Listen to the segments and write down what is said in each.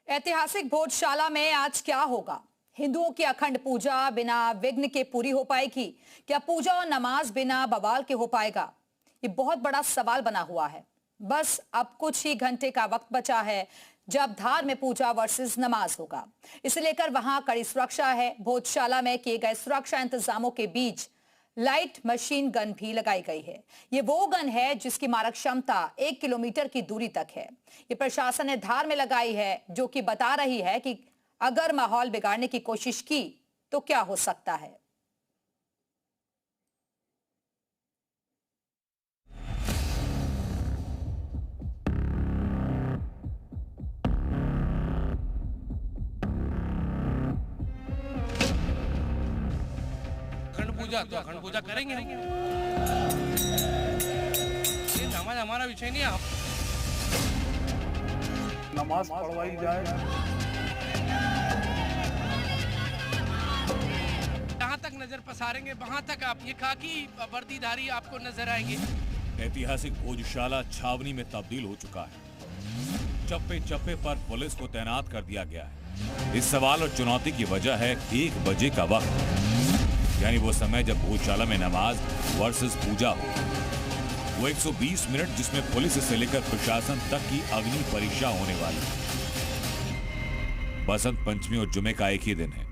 ऐतिहासिक भोजशाला में आज क्या होगा? हिंदुओं की अखंड पूजा बिना विघ्न के पूरी हो पाएगी? क्या पूजा और नमाज बिना बवाल के हो पाएगा? ये बहुत बड़ा सवाल बना हुआ है। बस अब कुछ ही घंटे का वक्त बचा है जब धार में पूजा वर्सेस नमाज होगा। इसे लेकर वहां कड़ी सुरक्षा है। भोजशाला में किए गए सुरक्षा इंतजामों के बीच लाइट मशीन गन भी लगाई गई है। ये वो गन है जिसकी मारक क्षमता 1 किलोमीटर की दूरी तक है। ये प्रशासन ने धार में लगाई है, जो कि बता रही है कि अगर माहौल बिगाड़ने की कोशिश की तो क्या हो सकता है। अखंड पूजा करेंगे हम। ये नमाज हमारा विषय नहीं है। नमाज पढ़वाई जाए। जहाँ तक नजर पसारेंगे वहाँ तक आप ये खाकी वर्दीधारी आपको नजर आएंगे। ऐतिहासिक भोजशाला छावनी में तब्दील हो चुका है। चप्पे चप्पे पर पुलिस को तैनात कर दिया गया है। इस सवाल और चुनौती की वजह है 1 बजे का वक्त, यानी वो समय जब भोजशाला में नमाज वर्सेस पूजा हो। वो 120 मिनट जिसमें पुलिस से लेकर प्रशासन तक की अग्नि परीक्षा होने वाली है। बसंत पंचमी और जुमे का एक ही दिन है।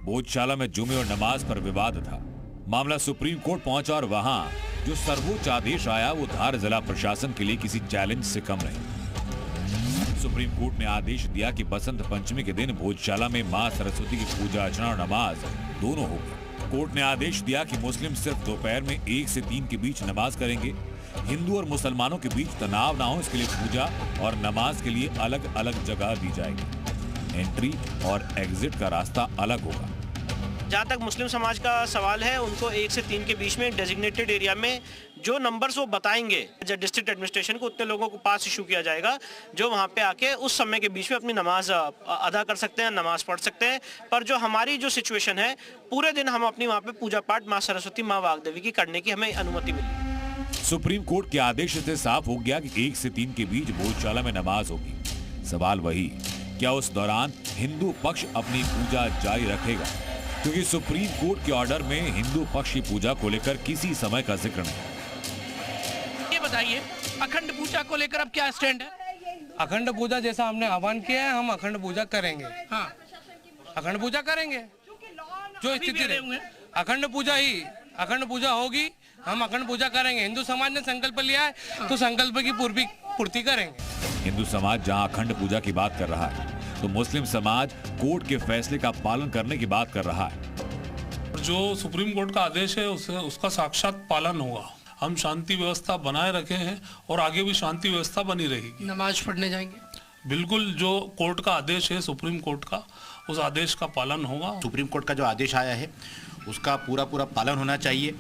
भोजशाला में जुमे और नमाज पर विवाद था। मामला सुप्रीम कोर्ट पहुंचा और वहां जो सर्वोच्च आदेश आया वो धार जिला प्रशासन के लिए किसी चैलेंज से कम नहीं। सुप्रीम कोर्ट ने आदेश दिया कि बसंत पंचमी के दिन भोजशाला में मां सरस्वती की पूजा अर्चना और नमाज दोनों होगी। कोर्ट ने आदेश दिया कि मुस्लिम सिर्फ दोपहर में 1 से 3 के बीच नमाज करेंगे। हिंदू और मुसलमानों के बीच तनाव ना हो, इसके लिए पूजा और नमाज के लिए अलग अलग जगह दी जाएगी। एंट्री और एग्जिट का रास्ता अलग होगा। जहाँ तक मुस्लिम समाज का सवाल है, उनको 1 से 3 के बीच में डेजिग्नेटेड एरिया में जो नंबर्स वो बताएंगे डिस्ट्रिक्ट एडमिनिस्ट्रेशन को, उतने लोगों को पास इशू किया जाएगा जो वहाँ पे आके उस समय के बीच में अपनी नमाज अदा कर सकते हैं, नमाज पढ़ सकते हैं। पर जो हमारी जो सिचुएशन है, पूरे दिन हम अपनी वहाँ पे पूजा पाठ माँ सरस्वती माँ वाग्देवी की करने की हमें अनुमति मिली। सुप्रीम कोर्ट के आदेश से साफ हो गया कि 1 से 3 के बीच भोजशाला में नमाज होगी। सवाल वही, क्या उस दौरान हिंदू पक्ष अपनी पूजा जारी रखेगा? क्योंकि सुप्रीम कोर्ट के ऑर्डर में हिंदू पक्ष की पूजा को लेकर किसी समय का जिक्र नहीं। ये बताइए, अखंड पूजा को लेकर अब क्या स्टैंड है? अखंड पूजा जैसा हमने आह्वान किया है, हम अखंड पूजा करेंगे। हाँ, अखंड पूजा करेंगे। जो स्थिति रहे अखंड पूजा होगी, हम अखंड पूजा करेंगे। हिंदू समाज ने संकल्प लिया है तो संकल्प की पूर्ति करेंगे। हिंदू समाज जहां अखंड पूजा की बात कर रहा है तो मुस्लिम समाज कोर्ट के फैसले का पालन करने की बात कर रहा है। जो सुप्रीम कोर्ट का आदेश है उसका साक्षात पालन होगा। हम शांति व्यवस्था बनाए रखे हैं और आगे भी शांति व्यवस्था बनी रहेगी। नमाज पढ़ने जाएंगे। बिल्कुल, जो कोर्ट का आदेश है सुप्रीम कोर्ट का, उस आदेश का पालन होगा। सुप्रीम कोर्ट का जो आदेश आया है उसका पूरा पालन होना चाहिए।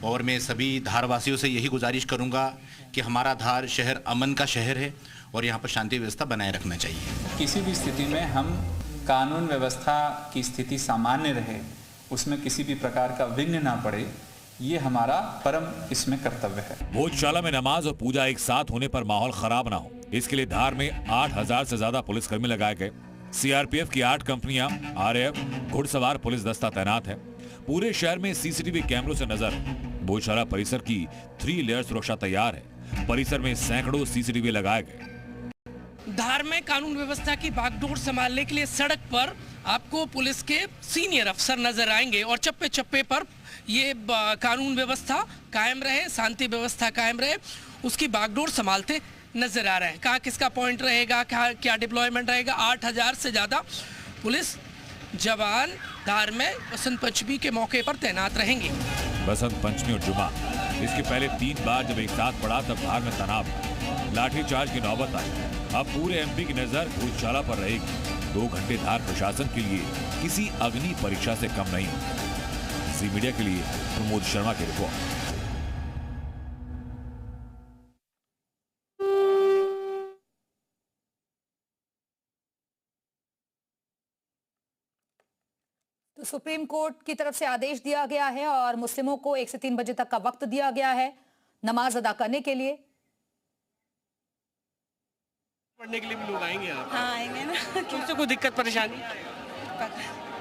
और मैं सभी धारवासियों से यही गुजारिश करूंगा कि हमारा धार शहर अमन का शहर है और यहाँ पर शांति व्यवस्था बनाए रखना चाहिए। किसी भी स्थिति में हम कानून व्यवस्था की स्थिति सामान्य रहे, उसमें किसी भी प्रकार का विघ्न ना पड़े, ये हमारा परम इसमें कर्तव्य है। भोजशाला में नमाज और पूजा एक साथ होने पर माहौल खराब ना हो, इसके लिए धार में 8000 से ज्यादा पुलिसकर्मी लगाए गए। सीआरपीएफ की 8 कंपनियां, आरएएफ, घुड़सवार पुलिस दस्ता तैनात है। पूरे शहर में सीसीटीवी कैमरों से नजर। भोजशाला परिसर की 3 लेयर सुरक्षा तैयार है। परिसर में सैकड़ों सीसीटीवी लगाए गए। धार में कानून व्यवस्था की बागडोर संभालने के लिए सड़क पर आपको पुलिस के सीनियर अफसर नजर आएंगे और चप्पे चप्पे पर ये कानून व्यवस्था कायम रहे, शांति व्यवस्था कायम रहे, उसकी बागडोर संभालते नजर आ रहे हैं। कहाँ किसका पॉइंट रहेगा, क्या डिप्लॉयमेंट रहेगा। 8000 से ज़्यादा पुलिस जवान धार में बसंत पंचमी के मौके पर तैनात रहेंगे। बसंत पंचमी और जुमा, इसके पहले 3 बार जब एक साथ पड़ा तब धार में तनाव, लाठीचार्ज की नौबत आई। अब पूरे एमपी की नजर भोजशाला पर रहेगी। 2 घंटे धार प्रशासन के लिए किसी अग्नि परीक्षा से कम नहीं। जी मीडिया के लिए प्रमोद शर्मा की रिपोर्ट। तो सुप्रीम कोर्ट की तरफ से आदेश दिया गया है और मुस्लिमों को 1 से 3 बजे तक का वक्त दिया गया है नमाज अदा करने के लिए। पढ़ने के लिए भी लोग आएंगे यहाँ? हाँ आएंगे ना। उससे कोई दिक्कत परेशानी?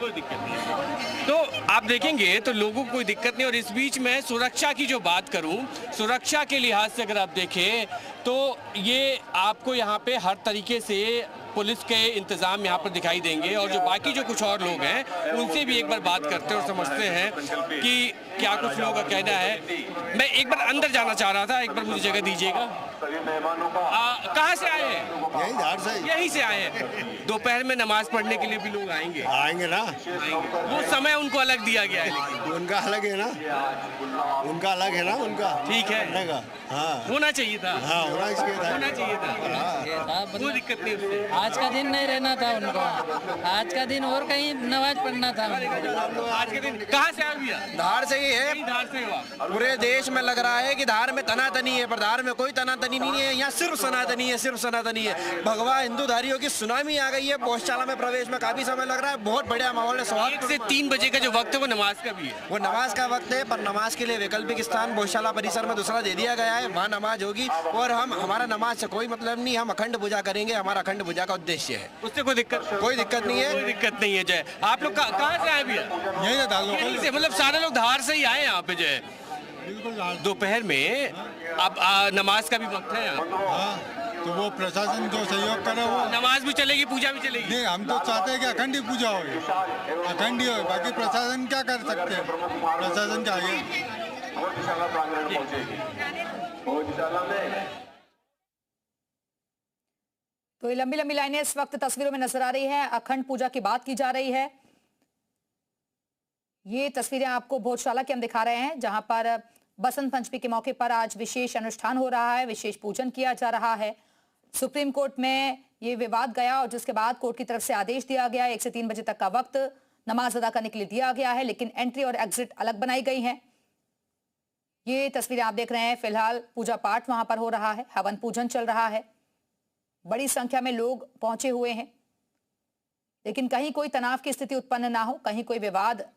कोई दिक्कत नहीं। तो आप देखेंगे तो लोगों को कोई दिक्कत नहीं। और इस बीच में सुरक्षा की जो बात करूं, सुरक्षा के लिहाज से अगर आप देखें तो ये आपको यहाँ पे हर तरीके से पुलिस के इंतजाम यहाँ पर दिखाई देंगे। और जो बाकी जो कुछ और लोग हैं उनसे भी एक बार बात करते हैं और समझते हैं कि क्या कुछ लोगों का कहना है। मैं एक बार अंदर जाना चाह रहा था, एक बार मुझे जगह दीजिएगा। कहाँ से आए हैं? यही धार से। यहीं से आए हैं। दोपहर में नमाज पढ़ने के लिए भी लोग आएंगे? आएंगे ना। वो समय उनको अलग दिया गया है, लेकिन उनका अलग है ना, उनका अलग है ना, उनका ठीक है। हाँ होना चाहिए था। हाँ होना चाहिए था। कोई दिक्कत नहीं उससे। आज का दिन नहीं रहना था उनको, आज का दिन और कहीं नमाज पढ़ना था। आज के दिन कहाँ से आया भैया? धार से ही है। धार से हुआ। पूरे देश में लग रहा है कि धार में तनातनी है, पर धार में कोई तनातनी नहीं है। यहाँ सिर्फ सनातनी है, सिर्फ सनातनी है। भगवान हिंदूधारियों की सुनामी आ गई है। पौधशाला में प्रवेश में काफी समय लग रहा है। बहुत बढ़िया माहौल है। 1 से 3 बजे का जो वक्त है वो नमाज का भी है। वो नमाज का वक्त है, पर नमाज के लिए वैकल्पिक स्थान पौधशाला परिसर में दूसरा दे दिया गया है। वहाँ नमाज होगी और हमारा नमाज से कोई मतलब नहीं, हम अखंड पूजा करेंगे। हमारा अखंड पूजा का उद्देश्य है। उससे कोई दिक्कत नहीं है। कोई दिक्कत नहीं है। जय आप लोग कहाँ से आए भैया? यही से, मतलब सारे लोग धार से ही आए यहाँ पे। जय दोपहर में अब नमाज का भी वक्त है यहाँ, तो वो प्रशासन जो सहयोग करे वो नमाज भी चलेगी, पूजा भी चलेगी। नहीं, हम तो चाहते हैं कि अखंड ही पूजा हो, अखंड ही हो। बाकी प्रशासन क्या कर सकते हैं, प्रशासन के आगे। तो ये लंबी लंबी लाइनें इस वक्त तस्वीरों में नजर आ रही हैं। अखंड पूजा की बात की जा रही है। ये तस्वीरें आपको भोजशाला की हम दिखा रहे हैं, जहां पर बसंत पंचमी के मौके पर आज विशेष अनुष्ठान हो रहा है, विशेष पूजन किया जा रहा है। सुप्रीम कोर्ट में ये विवाद गया और जिसके बाद कोर्ट की तरफ से आदेश दिया गया। 1 से 3 बजे तक का वक्त नमाज अदा करने के लिए दिया गया है, लेकिन एंट्री और एग्जिट अलग बनाई गई हैं। ये तस्वीरें आप देख रहे हैं। फिलहाल पूजा पाठ वहां पर हो रहा है, हवन पूजन चल रहा है, बड़ी संख्या में लोग पहुंचे हुए हैं। लेकिन कहीं कोई तनाव की स्थिति उत्पन्न ना हो, कहीं कोई विवाद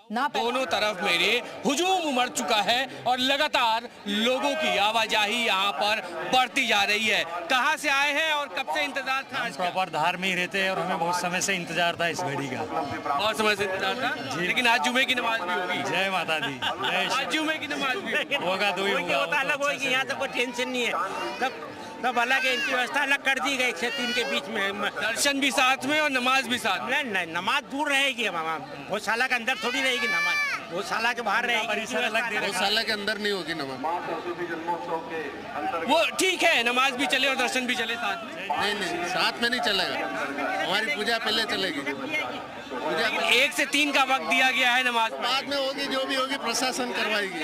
ना। दोनों तरफ मेरे हुजूम उमड़ चुका है और लगातार लोगों की आवाजाही यहाँ पर बढ़ती जा रही है। कहाँ से आए हैं और कब से इंतजार था? प्रॉपर धार में ही रहते हैं और हमें बहुत समय से इंतजार था इस घड़ी का। बहुत समय से इंतजार था, लेकिन आज जुमे की नमाज भी होगी। जय माता दी। आज जुमे की नमाज भी होगा, दो ही होगा। अलग होगी, यहाँ तो कोई टेंशन नहीं है। तब अलग है, इनकी व्यवस्था अलग कर दी गई। 1 से 3 के बीच में दर्शन भी साथ में और नमाज भी साथ में। नहीं, नमाज दूर रहेगी। गौशाला के अंदर थोड़ी रहेगी नमाज, गौशाला के बाहर रहेगी। गौशाला के अंदर नहीं होगी नमाज। वो ठीक है, नमाज भी चले और दर्शन भी चले साथ में। नहीं, साथ में नहीं चलेगा। हमारी पूजा पहले चलेगी। पूजा 1 से 3 का वक्त दिया गया है, नमाज बाद में होगी, जो भी होगी प्रशासन करवाएगी।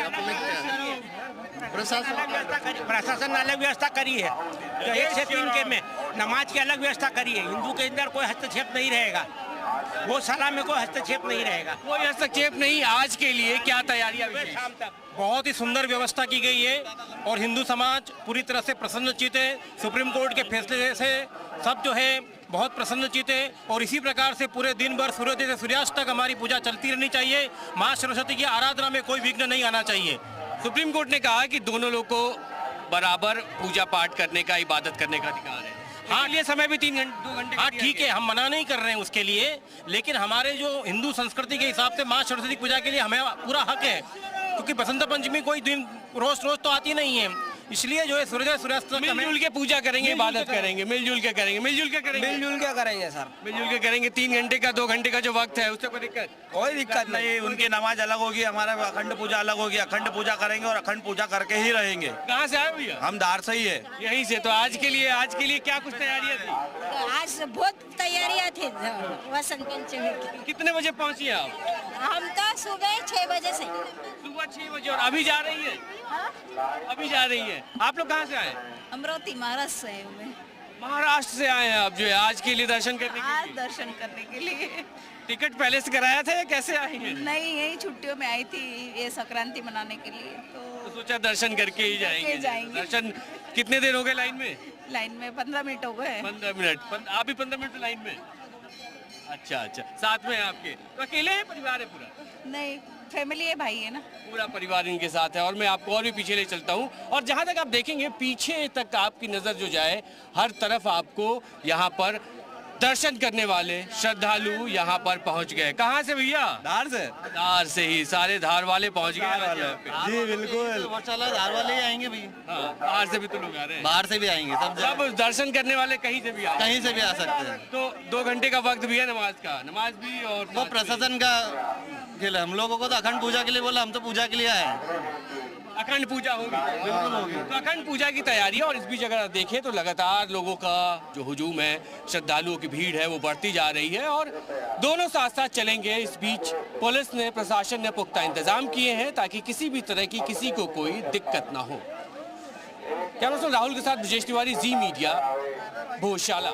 प्रशासन ने अलग व्यवस्था करी है। तो 1 से 3 के में नमाज की अलग व्यवस्था करी है। हिंदू के अंदर कोई हस्तक्षेप नहीं रहेगा, गौशाला में कोई हस्तक्षेप नहीं रहेगा। कोई हस्तक्षेप नहीं। आज के लिए क्या तैयारियां? शाम तक बहुत ही सुंदर व्यवस्था की गई है और हिंदू समाज पूरी तरह से प्रसन्नचित है। सुप्रीम कोर्ट के फैसले से सब जो है बहुत प्रसन्नचित है और इसी प्रकार से पूरे दिन भर सूर्योदय से सूर्यास्त तक हमारी पूजा चलती रहनी चाहिए। माँ सरस्वती की आराधना में कोई विघ्न नहीं आना चाहिए। सुप्रीम कोर्ट ने कहा कि दोनों लोग को बराबर पूजा पाठ करने का, इबादत करने का अधिकार है। हाँ, ये समय भी 2 घंटे। हाँ ठीक है, हम मना नहीं कर रहे हैं उसके लिए, लेकिन हमारे जो हिंदू संस्कृति के हिसाब से माँ सरस्वती पूजा के लिए हमें पूरा हक है, क्योंकि बसंत पंचमी कोई दिन रोज तो आती नहीं है। इसलिए जो है सूर्योदय सूर्यास्त मिलजुल के पूजा करेंगे, इबादत करेंगे, मिलजुल के करेंगे, मिलजुल के करेंगे, मिलजुल के करेंगे सर, मिलजुल के करेंगे। 3 घंटे का 2 घंटे का जो वक्त है उससे कोई दिक्कत नहीं। उनकी नमाज अलग होगी, हमारा अखंड पूजा अलग होगी। अखंड पूजा करेंगे और अखंड पूजा करके ही रहेंगे। कहाँ से आए भैया? हम धार से ही है। यहीं से। तो आज के लिए क्या कुछ तैयारियां थी? आज बहुत तैयारियां थी वसंत पंचमी की। कितने बजे पहुँची आप? हम तो सुबह 6 बजे से। सुबह 6 बजे। और अभी जा रही है? अभी जा रही है। आप लोग कहाँ से आए? अमरावती महाराष्ट्र से हूँ। महाराष्ट्र से आए हैं आप जो है आज के लिए दर्शन करने के लिए? आज दर्शन करने के लिए। टिकट पहले से कराया था या कैसे आई हैं? नहीं, यही छुट्टियों में आई थी, ये संक्रांति मनाने के लिए। तो सोचा दर्शन करके ही जाएंगे। दर्शन कितने देर हो गए लाइन में? लाइन में 15 मिनट हो गए। 15 मिनट। आप भी 15 मिनट लाइन में? अच्छा, साथ में आपके? तो अकेले हैं, परिवार है पूरा? नहीं, फैमिली है, भाई है ना। पूरा परिवार इनके साथ है। और मैं आपको और भी पीछे ले चलता हूँ, और जहाँ तक आप देखेंगे पीछे तक आपकी नज़र जो जाए, हर तरफ आपको यहाँ पर दर्शन करने वाले श्रद्धालु यहाँ पर पहुँच गए। कहाँ से भैया? धार से ही सारे धार वाले पहुँच गए। जी बिल्कुल, धार वाले ही आएंगे भी। हाँ, बाहर से भी तो लोग आ रहे हैं। बाहर से भी आएंगे, सब दर्शन करने वाले कहीं से भी आ सकते हैं। तो 2 घंटे का वक्त भी है नमाज का, नमाज भी और वो प्रशासन का खेल है। हम लोगों को तो अखंड पूजा के लिए बोला, हम तो पूजा के लिए आए हैं। अखंड पूजा होगी, बिल्कुल होगी। तो अखंड पूजा की तैयारी है। और इस बीच अगर आप देखें तो लगातार लोगों का जो हुजूम है, श्रद्धालुओं की भीड़ है, वो बढ़ती जा रही है और दोनों साथ साथ चलेंगे। इस बीच पुलिस ने, प्रशासन ने पुख्ता इंतजाम किए हैं ताकि किसी भी तरह की किसी को कोई दिक्कत ना हो। कैमरा पर्सन राहुल के साथ ब्रजेश तिवारी, जी मीडिया, भोजशाला।